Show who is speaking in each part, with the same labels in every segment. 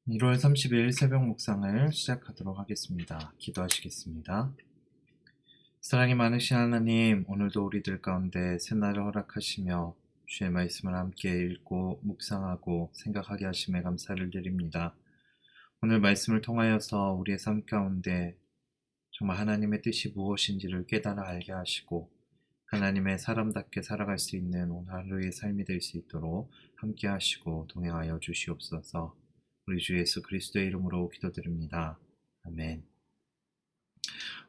Speaker 1: 1월 30일 새벽 묵상을 시작하도록 하겠습니다. 기도하시겠습니다. 사랑이 많으신 하나님, 오늘도 우리들 가운데 새날을 허락하시며 주의 말씀을 함께 읽고 묵상하고 생각하게 하심에 감사를 드립니다. 오늘 말씀을 통하여서 우리의 삶 가운데 정말 하나님의 뜻이 무엇인지를 깨달아 알게 하시고 하나님의 사람답게 살아갈 수 있는 오늘 하루의 삶이 될 수 있도록 함께 하시고 동행하여 주시옵소서. 우리 주 예수 그리스도의 이름으로 기도드립니다. 아멘.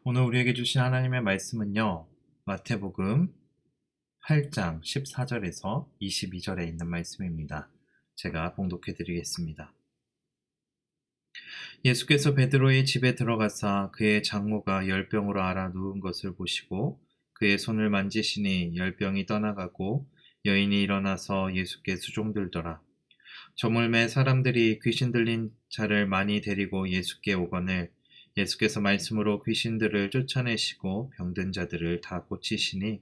Speaker 1: 오늘 우리에게 주신 하나님의 말씀은요, 마태복음 8장 14절에서 22절에 있는 말씀입니다. 제가 봉독해 드리겠습니다. 예수께서 베드로의 집에 들어가사 그의 장모가 열병으로 앓아 누운 것을 보시고 그의 손을 만지시니 열병이 떠나가고 여인이 일어나서 예수께 수종들더라. 저물매 사람들이 귀신 들린 자를 많이 데리고 예수께 오거늘 예수께서 말씀으로 귀신들을 쫓아내시고 병든 자들을 다 고치시니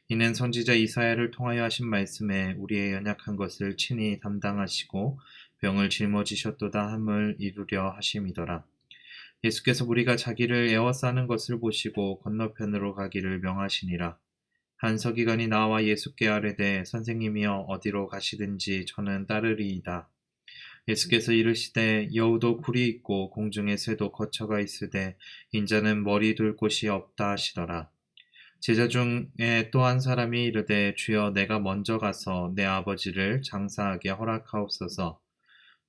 Speaker 1: 이는 선지자 이사야를 통하여 하신 말씀에 우리의 연약한 것을 친히 담당하시고 병을 짊어지셨도다 함을 이루려 하심이더라. 예수께서 우리가 자기를 에워싸는 것을 보시고 건너편으로 가기를 명하시니라. 한 서기관이 나와 예수께 아뢰되 선생님이여 어디로 가시든지 저는 따르리이다. 예수께서 이르시되 여우도 굴이 있고 공중의 새도 거처가 있으되 인자는 머리 둘 곳이 없다 하시더라. 제자 중에 또 한 사람이 이르되 주여 내가 먼저 가서 내 아버지를 장사하게 허락하옵소서.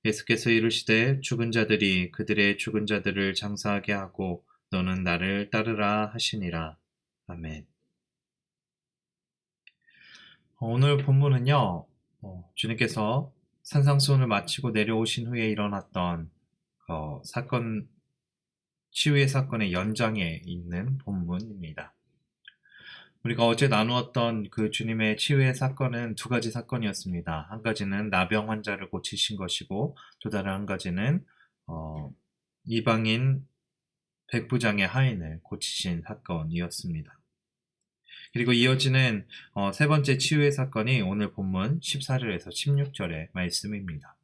Speaker 1: 예수께서 이르시되 죽은 자들이 그들의 죽은 자들을 장사하게 하고 너는 나를 따르라 하시니라. 아멘. 오늘 본문은요, 주님께서 산상수훈을 마치고 내려오신 후에 일어났던 치유의 사건의 연장에 있는 본문입니다. 우리가 어제 나누었던 그 주님의 치유의 사건은 두 가지 사건이었습니다. 한 가지는 나병 환자를 고치신 것이고 또 다른 한 가지는 이방인 백부장의 하인을 고치신 사건이었습니다. 그리고 이어지는 세 번째 치유의 사건이 오늘 본문 14절에서 16절의 말씀입니다.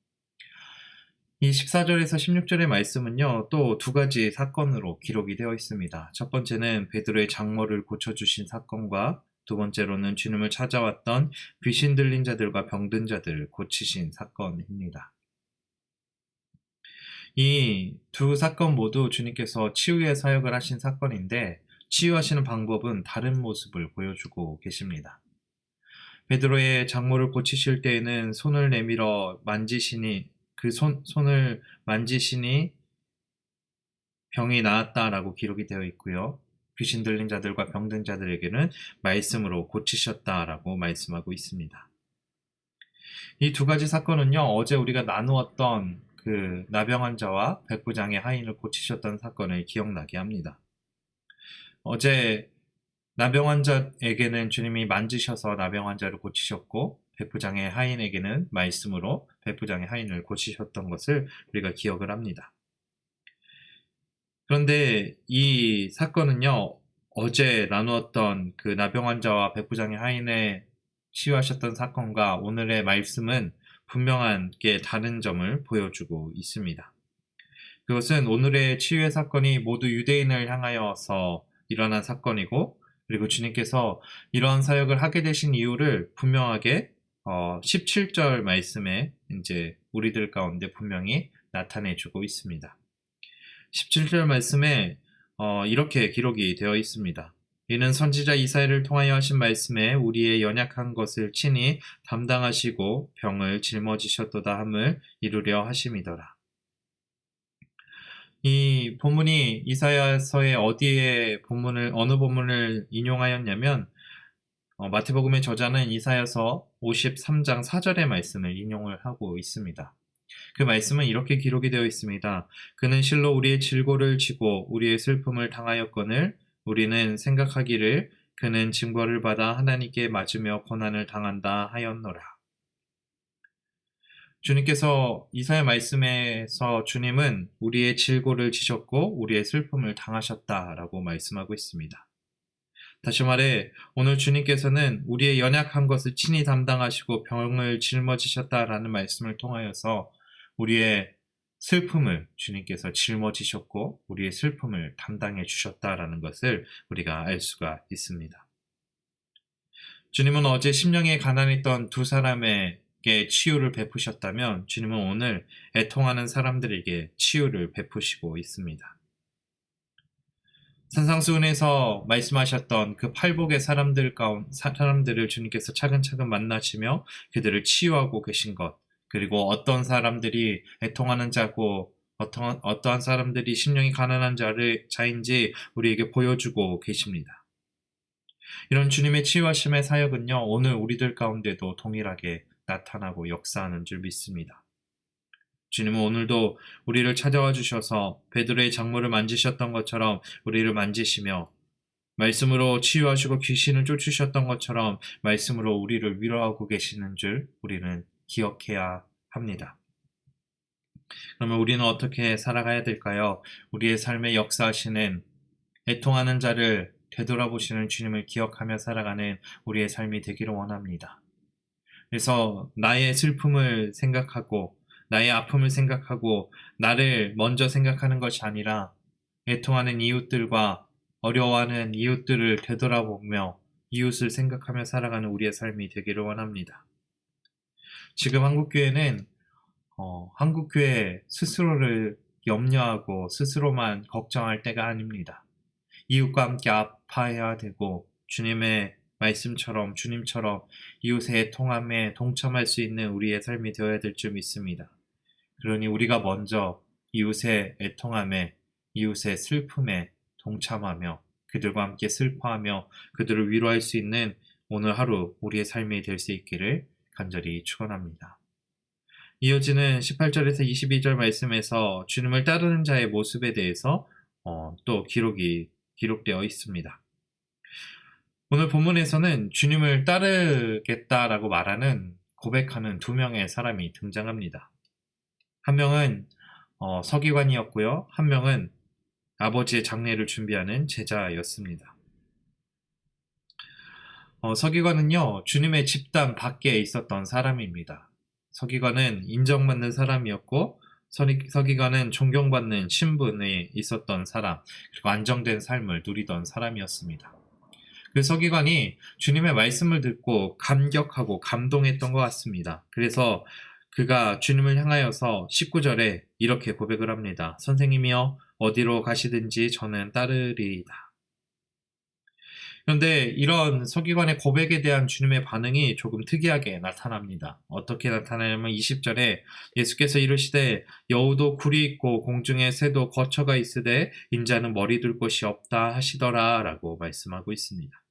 Speaker 1: 이 14절에서 16절의 말씀은요, 또 두 가지 사건으로 기록이 되어 있습니다. 첫 번째는 베드로의 장모를 고쳐주신 사건과 두 번째로는 주님을 찾아왔던 귀신 들린 자들과 병든 자들을 고치신 사건입니다. 이 두 사건 모두 주님께서 치유의 사역을 하신 사건인데 치유하시는 방법은 다른 모습을 보여주고 계십니다. 베드로의 장모를 고치실 때에는 손을 내밀어 만지시니 손을 만지시니 병이 나았다라고 기록이 되어 있고요. 귀신 들린 자들과 병든 자들에게는 말씀으로 고치셨다라고 말씀하고 있습니다. 이 두 가지 사건은요, 어제 우리가 나누었던 그 나병 환자와 백부장의 하인을 고치셨던 사건을 기억나게 합니다. 어제 나병 환자에게는 주님이 만지셔서 나병 환자를 고치셨고 백부장의 하인에게는 말씀으로 백부장의 하인을 고치셨던 것을 우리가 기억을 합니다. 그런데 이 사건은요, 어제 나누었던 그 나병 환자와 백부장의 하인을 치유하셨던 사건과 오늘의 말씀은 분명하게 다른 점을 보여주고 있습니다. 그것은 오늘의 치유의 사건이 모두 유대인을 향하여서 일어난 사건이고 그리고 주님께서 이러한 사역을 하게 되신 이유를 분명하게 17절 말씀에 이제 우리들 가운데 분명히 나타내주고 있습니다. 17절 말씀에 이렇게 기록이 되어 있습니다. 이는 선지자 이사야를 통하여 하신 말씀에 우리의 연약한 것을 친히 담당하시고 병을 짊어지셨도다 함을 이루려 하심이더라. 이 본문이 이사야서의 어느 본문을 인용하였냐면 마태복음의 저자는 이사야서 53장 4절의 말씀을 인용을 하고 있습니다. 그 말씀은 이렇게 기록이 되어 있습니다. 그는 실로 우리의 질고를 지고 우리의 슬픔을 당하였거늘 우리는 생각하기를 그는 징벌을 받아 하나님께 맞으며 고난을 당한다 하였노라. 주님께서 이사야 말씀에서 주님은 우리의 질고를 지셨고 우리의 슬픔을 당하셨다라고 말씀하고 있습니다. 다시 말해 오늘 주님께서는 우리의 연약한 것을 친히 담당하시고 병을 짊어지셨다라는 말씀을 통하여서 우리의 슬픔을 주님께서 짊어지셨고 우리의 슬픔을 담당해 주셨다라는 것을 우리가 알 수가 있습니다. 주님은 어제 심령에 가난했던 두 사람에게 치유를 베푸셨다면 주님은 오늘 애통하는 사람들에게 치유를 베푸시고 있습니다. 산상수훈에서 말씀하셨던 그 팔복의 사람들을 주님께서 차근차근 만나시며 그들을 치유하고 계신 것, 그리고 어떤 사람들이 애통하는 자고 어떠한 사람들이 심령이 가난한 자인지 우리에게 보여주고 계십니다. 이런 주님의 치유하심의 사역은요, 오늘 우리들 가운데도 동일하게 나타나고 역사하는 줄 믿습니다. 주님은 오늘도 우리를 찾아와 주셔서 베드로의 장모를 만지셨던 것처럼 우리를 만지시며 말씀으로 치유하시고 귀신을 쫓으셨던 것처럼 말씀으로 우리를 위로하고 계시는 줄 우리는 기억해야 합니다. 그러면 우리는 어떻게 살아가야 될까요? 우리의 삶에 역사하시는 애통하는 자를 되돌아보시는 주님을 기억하며 살아가는 우리의 삶이 되기를 원합니다. 그래서 나의 슬픔을 생각하고 나의 아픔을 생각하고 나를 먼저 생각하는 것이 아니라 애통하는 이웃들과 어려워하는 이웃들을 되돌아보며 이웃을 생각하며 살아가는 우리의 삶이 되기를 원합니다. 지금 한국교회는 한국교회 스스로를 염려하고 스스로만 걱정할 때가 아닙니다. 이웃과 함께 아파해야 되고 주님의 말씀처럼 주님처럼 이웃의 애통함에 동참할 수 있는 우리의 삶이 되어야 될 줄 믿습니다. 그러니 우리가 먼저 이웃의 애통함에 이웃의 슬픔에 동참하며 그들과 함께 슬퍼하며 그들을 위로할 수 있는 오늘 하루 우리의 삶이 될 수 있기를 간절히 축원합니다. 이어지는 18절에서 22절 말씀에서 주님을 따르는 자의 모습에 대해서 또 기록되어 있습니다. 오늘 본문에서는 주님을 따르겠다라고 고백하는 두 명의 사람이 등장합니다. 한 명은 서기관이었고요. 한 명은 아버지의 장례를 준비하는 제자였습니다. 서기관은요, 주님의 집당 밖에 있었던 사람입니다. 서기관은 인정받는 사람이었고, 서기관은 존경받는 신분에 있었던 사람, 그리고 안정된 삶을 누리던 사람이었습니다. 그 서기관이 주님의 말씀을 듣고 감격하고 감동했던 것 같습니다. 그래서 그가 주님을 향하여서 19절에 이렇게 고백을 합니다. 선생님이여 어디로 가시든지 저는 따르리이다. 그런데 이런 서기관의 고백에 대한 주님의 반응이 조금 특이하게 나타납니다. 어떻게 나타나냐면 20절에 예수께서 이르시되 여우도 굴이 있고 공중에 새도 거처가 있으되 인자는 머리 둘 곳이 없다 하시더라 라고 말씀하고 있습니다.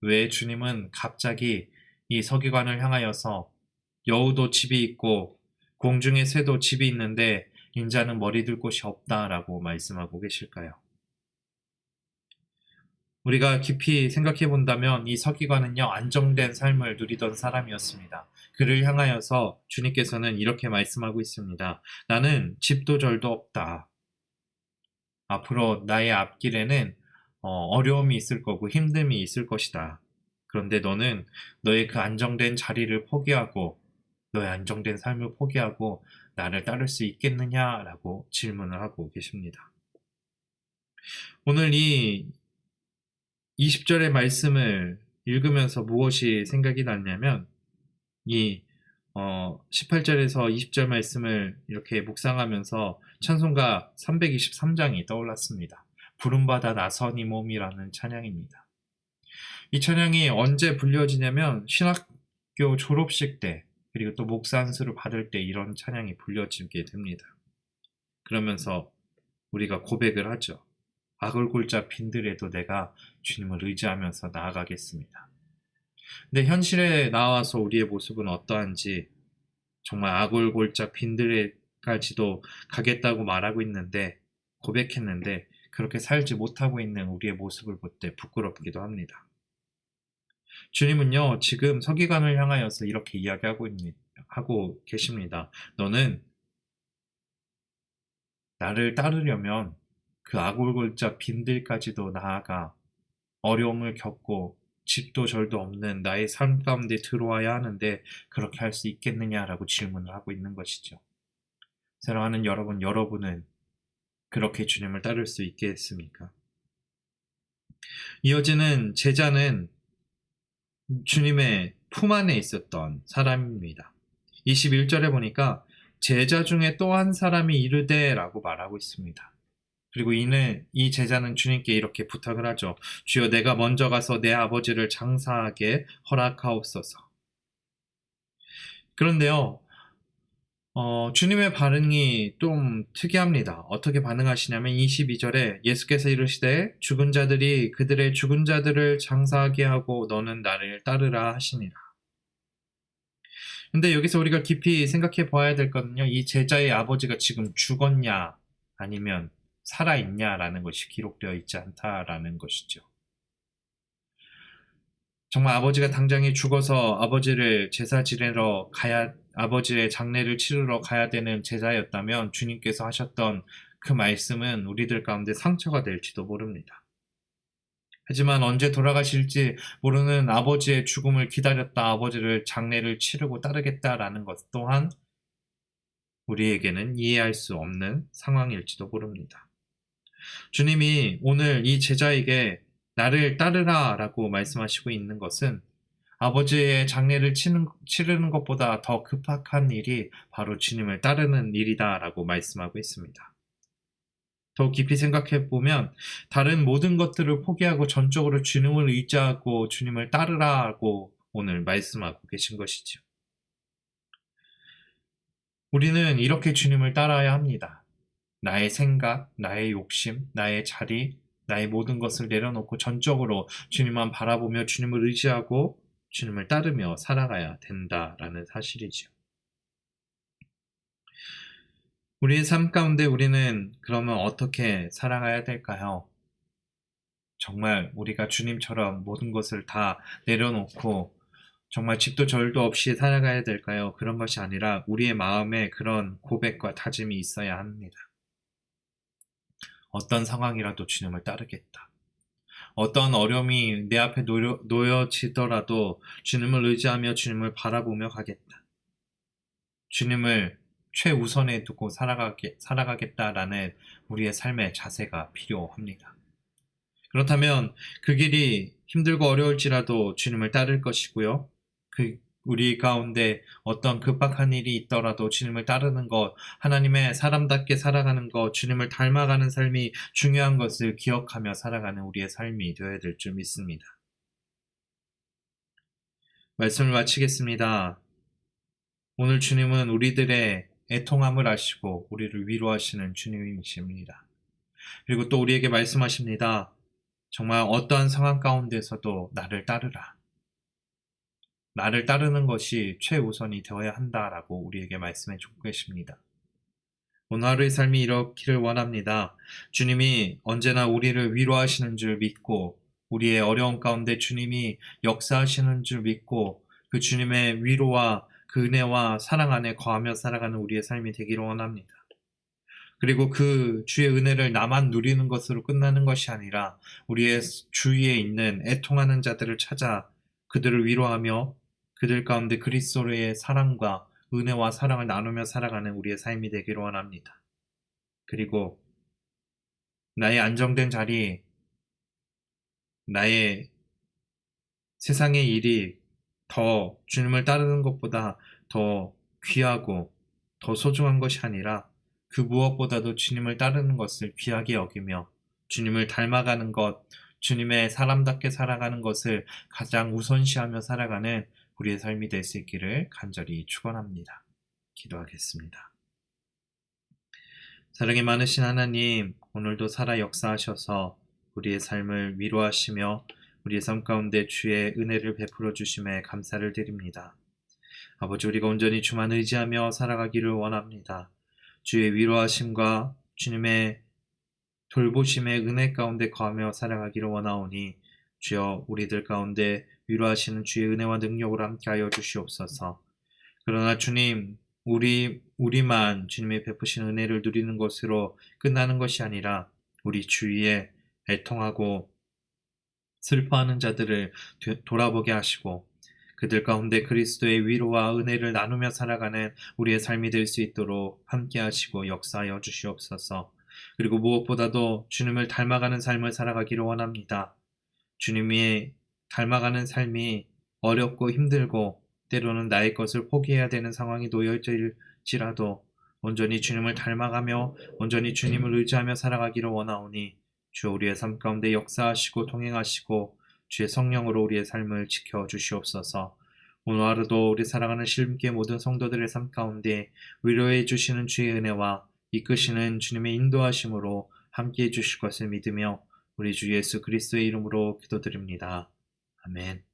Speaker 1: 왜 주님은 갑자기 이 서기관을 향하여서 여우도 집이 있고 공중에 새도 집이 있는데 인자는 머리 둘 곳이 없다라고 말씀하고 계실까요? 우리가 깊이 생각해 본다면 이 서기관은요, 안정된 삶을 누리던 사람이었습니다. 그를 향하여서 주님께서는 이렇게 말씀하고 있습니다. 나는 집도 절도 없다. 앞으로 나의 앞길에는 어려움이 있을 거고 힘듦이 있을 것이다. 그런데 너는 너의 그 안정된 자리를 포기하고 너의 안정된 삶을 포기하고 나를 따를 수 있겠느냐라고 질문을 하고 계십니다. 오늘 이 20절의 말씀을 읽으면서 무엇이 생각이 났냐면 이 18절에서 20절 말씀을 이렇게 묵상하면서 찬송가 323장이 떠올랐습니다. 부름받아 나선 이 몸이라는 찬양입니다. 이 찬양이 언제 불려지냐면 신학교 졸업식 때 그리고 또 목사 안수를 받을 때 이런 찬양이 불려지게 됩니다. 그러면서 우리가 고백을 하죠. 아골골자 빈들에도 내가 주님을 의지하면서 나아가겠습니다. 근데 현실에 나와서 우리의 모습은 어떠한지 정말 아골골자 빈들에까지도 가겠다고 말하고 있는데 고백했는데 그렇게 살지 못하고 있는 우리의 모습을 볼 때 부끄럽기도 합니다. 주님은요 지금 서기관을 향하여서 이렇게 이야기하고 계십니다. 너는 나를 따르려면 그 아골골자 빈들까지도 나아가 어려움을 겪고 집도 절도 없는 나의 삶 가운데 들어와야 하는데 그렇게 할 수 있겠느냐라고 질문을 하고 있는 것이죠. 사랑하는 여러분은 그렇게 주님을 따를 수 있겠습니까? 이어지는 제자는 주님의 품 안에 있었던 사람입니다. 21절에 보니까 제자 중에 또 한 사람이 이르되 라고 말하고 있습니다. 그리고 이 제자는 주님께 이렇게 부탁을 하죠. 주여, 내가 먼저 가서 내 아버지를 장사하게 허락하옵소서. 그런데요, 주님의 반응이 좀 특이합니다. 어떻게 반응하시냐면 22절에 예수께서 이르시되 죽은 자들이 그들의 죽은 자들을 장사하게 하고 너는 나를 따르라 하시니라. 근데 여기서 우리가 깊이 생각해 봐야 될 거는요. 이 제자의 아버지가 지금 죽었냐 아니면 살아있냐라는 것이 기록되어 있지 않다라는 것이죠. 정말 아버지가 당장에 죽어서 아버지를 제사 지내러 아버지의 장례를 치르러 가야 되는 제자였다면 주님께서 하셨던 그 말씀은 우리들 가운데 상처가 될지도 모릅니다. 하지만 언제 돌아가실지 모르는 아버지의 죽음을 기다렸다 아버지를 장례를 치르고 따르겠다라는 것 또한 우리에게는 이해할 수 없는 상황일지도 모릅니다. 주님이 오늘 이 제자에게 나를 따르라 라고 말씀하시고 있는 것은 아버지의 장례를 치르는 것보다 더 급박한 일이 바로 주님을 따르는 일이다 라고 말씀하고 있습니다. 더 깊이 생각해 보면 다른 모든 것들을 포기하고 전적으로 주님을 의지하고 주님을 따르라고 오늘 말씀하고 계신 것이죠. 우리는 이렇게 주님을 따라야 합니다. 나의 생각, 나의 욕심, 나의 자리, 나의 모든 것을 내려놓고 전적으로 주님만 바라보며 주님을 의지하고 주님을 따르며 살아가야 된다라는 사실이죠. 우리의 삶 가운데 우리는 그러면 어떻게 살아가야 될까요? 정말 우리가 주님처럼 모든 것을 다 내려놓고 정말 집도 절도 없이 살아가야 될까요? 그런 것이 아니라 우리의 마음에 그런 고백과 다짐이 있어야 합니다. 어떤 상황이라도 주님을 따르겠다. 어떤 어려움이 내 앞에 놓여지더라도 주님을 의지하며 주님을 바라보며 가겠다. 주님을 최우선에 두고 살아가겠다라는 우리의 삶의 자세가 필요합니다. 그렇다면 그 길이 힘들고 어려울지라도 주님을 따를 것이고요. 우리 가운데 어떤 급박한 일이 있더라도 주님을 따르는 것, 하나님의 사람답게 살아가는 것, 주님을 닮아가는 삶이 중요한 것을 기억하며 살아가는 우리의 삶이 되어야 될 줄 믿습니다. 말씀을 마치겠습니다. 오늘 주님은 우리들의 애통함을 아시고 우리를 위로하시는 주님이십니다. 그리고 또 우리에게 말씀하십니다. 정말 어떠한 상황 가운데서도 나를 따르라. 나를 따르는 것이 최우선이 되어야 한다라고 우리에게 말씀해 주고 계십니다. 오늘 하루의 삶이 이렇기를 원합니다. 주님이 언제나 우리를 위로하시는 줄 믿고 우리의 어려움 가운데 주님이 역사하시는 줄 믿고 그 주님의 위로와 그 은혜와 사랑 안에 거하며 살아가는 우리의 삶이 되기를 원합니다. 그리고 그 주의 은혜를 나만 누리는 것으로 끝나는 것이 아니라 우리의 주위에 있는 애통하는 자들을 찾아 그들을 위로하며 그들 가운데 그리스도의 사랑과 은혜와 사랑을 나누며 살아가는 우리의 삶이 되기를 원합니다. 그리고 나의 안정된 자리, 나의 세상의 일이 더 주님을 따르는 것보다 더 귀하고 더 소중한 것이 아니라 그 무엇보다도 주님을 따르는 것을 귀하게 여기며 주님을 닮아가는 것, 주님의 사람답게 살아가는 것을 가장 우선시하며 살아가는 우리의 삶이 될 수 있기를 간절히 축원합니다. 기도하겠습니다. 사랑이 많으신 하나님, 오늘도 살아 역사하셔서 우리의 삶을 위로하시며 우리의 삶 가운데 주의 은혜를 베풀어 주심에 감사를 드립니다. 아버지, 우리가 온전히 주만 의지하며 살아가기를 원합니다. 주의 위로하심과 주님의 돌보심의 은혜 가운데 거하며 살아가기를 원하오니 주여 우리들 가운데 위로하시는 주의 은혜와 능력으로 함께하여 주시옵소서. 그러나 주님, 우리만 주님의 베푸신 은혜를 누리는 것으로 끝나는 것이 아니라 우리 주위에 애통하고 슬퍼하는 자들을 돌아보게 하시고 그들 가운데 그리스도의 위로와 은혜를 나누며 살아가는 우리의 삶이 될 수 있도록 함께 하시고 역사하여 주시옵소서. 그리고 무엇보다도 주님을 닮아가는 삶을 살아가기를 원합니다. 주님이 닮아가는 삶이 어렵고 힘들고 때로는 나의 것을 포기해야 되는 상황이 놓여질지라도 온전히 주님을 닮아가며 온전히 주님을 의지하며 살아가기를 원하오니 주여 우리의 삶 가운데 역사하시고 통행하시고 주의 성령으로 우리의 삶을 지켜 주시옵소서. 오늘 하루도 우리 사랑하는 실림교회 모든 성도들의 삶 가운데 위로해 주시는 주의 은혜와 이끄시는 주님의 인도하심으로 함께해 주실 것을 믿으며 우리 주 예수 그리스도의 이름으로 기도드립니다. 아멘.